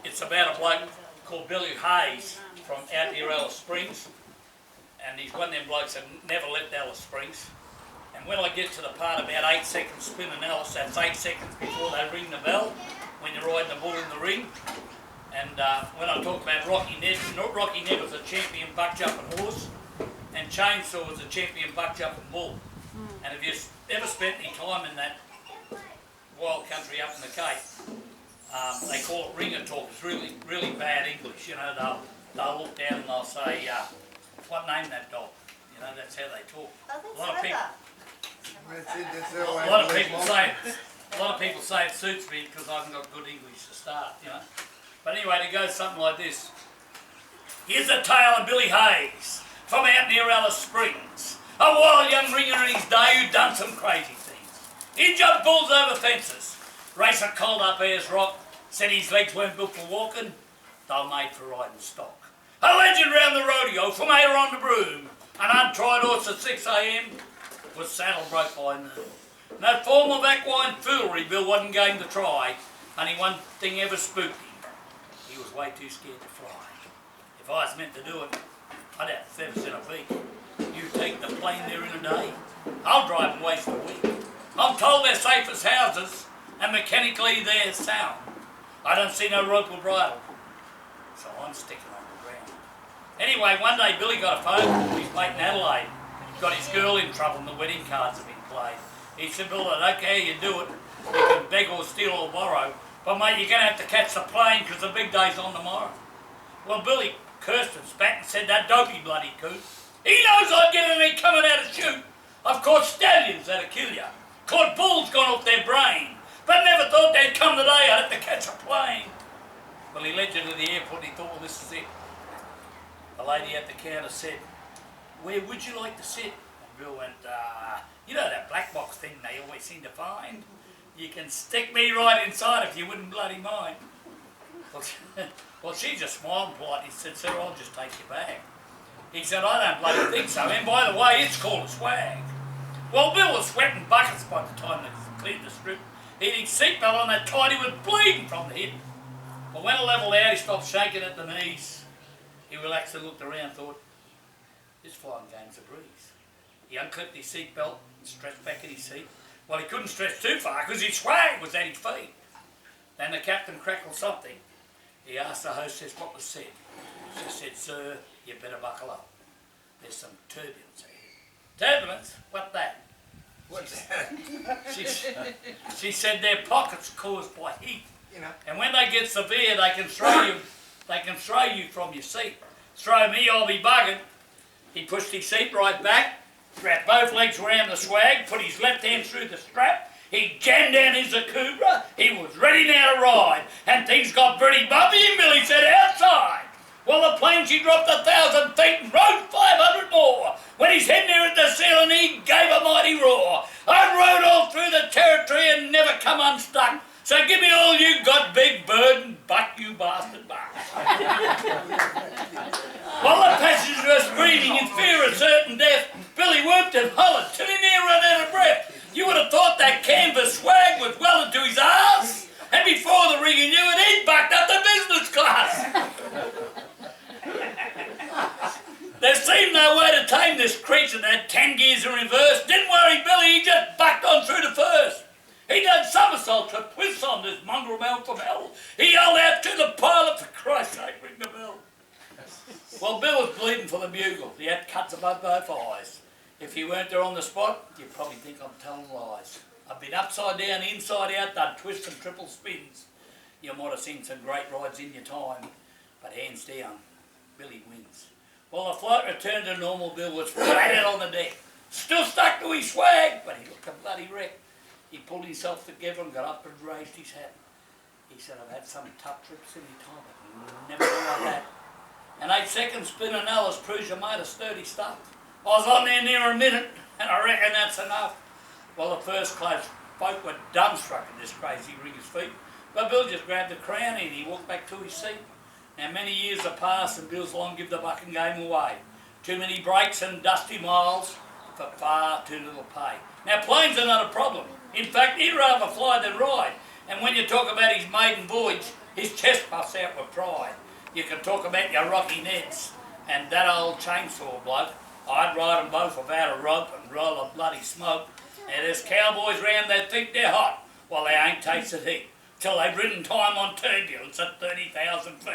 It's about a bloke called Billy Hayes from out near Alice Springs, and he's one of them blokes that never left Alice Springs. And when I get to the part about 8 seconds spinning Alice, that's 8 seconds before they ring the bell, when you're riding the bull in the ring. And when I talk about Rocky Ned was a champion buck jumping horse, and Chainsaw was a champion buck jumping bull. And if you've ever spent any time in that wild country up in the Cape, they call it ringer talk. It's really, really bad English. You know, they'll look down and they'll say, what name that dog? You know, that's how they talk. A lot of people say it suits me because I haven't got good English to start, you know. But anyway, it goes something like this. Here's the tale of Billy Hayes from out near Alice Springs. A wild young ringer in his day who done some crazy things. He jumped bulls over fences, raced a colt up Ayers Rock, said his legs weren't built for walking, they were made for riding stock. A legend round the rodeo from Ayr on the Broom, an untried horse at 6 a.m. was saddle broke by noon. No form of equine foolery Bill wasn't game to try, only one thing ever spooked him. He was way too scared to fly. If I was meant to do it, I'd have feathers in a beak. You take the plane there in a day, I'll drive and waste a week. I'm told they're safe as houses, and mechanically they're sound. I don't see no rope or bridle, so I'm sticking on the ground. Anyway, one day Billy got a phone from his mate in Adelaide. Got his girl in trouble and the wedding cards have been played. He said, Bill, I don't care how you do it. You can beg or steal or borrow, but mate, you're going to have to catch the plane because the big day's on tomorrow. Well, Billy cursed and spat and said, that dopey bloody coot. He knows I'd get anything coming out of shoot. I've caught stallions that'll kill ya. Caught bulls gone off their brain. But never thought they'd come the day I'd have to catch a plane. Well, he led you to the airport and he thought, well, this is it. The lady at the counter said, where would you like to sit? And Bill went, you know that black box thing they always seem to find? You can stick me right inside if you wouldn't bloody mind. Well, she just smiled politely and said, sir, I'll just take your bag. He said, I don't bloody think so, and by the way, it's called a swag. Well, Bill was sweating buckets by the time they cleared the strip. He had his seatbelt on that tight, he was bleeding from the hip. But when it levelled out, he stopped shaking at the knees. He relaxed and looked around, thought, this flying game's a breeze. He unclipped his seatbelt and stretched back in his seat. Well, he couldn't stretch too far because his swag was at his feet. Then the captain crackled something. He asked the hostess what was said. She said, sir, you better buckle up. There's some turbulence ahead. Turbulence? What that? What's that? She said they're pockets caused by heat. You know. And when they get severe, they can throw you from your seat. Throw me, I'll be buggered. He pushed his seat right back, wrapped both legs around the swag, put his left hand through the strap. He jammed down his Akubra. He was ready now to ride. And things got pretty bumpy and Billy said, outside. Well, the plane, she dropped 1,000 feet and rode 500 more. When his head neared the ceiling, he gave a mighty roar. I rode all through the territory and never come unstuck. So give me all you got, big bird, and buck, you bastard buck. While the passengers were screaming in fear of certain death, Billy whooped and hollered till he near ran out of breath. You would have thought that canvas swag was well into his arse, and before the ringer knew it, he'd bucked up the business class. There seemed no way to tame this creature that had 10 gears in reverse. Didn't worry Billy, he just bucked on through the first. He done somersaults with twists on this mongrel mouth from hell. He yelled out to the pilot, for Christ's sake, ring the bell. Well, Bill was bleeding for the bugle. He had cuts above both eyes. If you weren't there on the spot, you'd probably think I'm telling lies. I've been upside down, inside out, done twists and triple spins. You might have seen some great rides in your time, but hands down, Billy wins. Well, the flight returned to normal. Bill was flat out on the deck, still stuck to his swag, but he looked a bloody wreck. He pulled himself together and got up and raised his hat. He said, I've had some tough trips in my time, but never like that. And 8 seconds spinning Alice proves you made a sturdy stuff. I was on there near a minute, and I reckon that's enough. Well, the first class folk were dumbstruck at this crazy ringer's feat, but Bill just grabbed the crown and he walked back to his seat. Now, many years have passed and Bill's long give the bucking game away. Too many breaks and dusty miles for far too little pay. Now, planes are not a problem. In fact, he'd rather fly than ride. And when you talk about his maiden voyage, his chest puffs out with pride. You can talk about your Rocky Neds and that old chainsaw bloke. I'd ride them both without a rope and roll a bloody smoke. And there's cowboys round that think they're hot, while they ain't tasted heat, till they've ridden time on turbulence at 30,000 feet.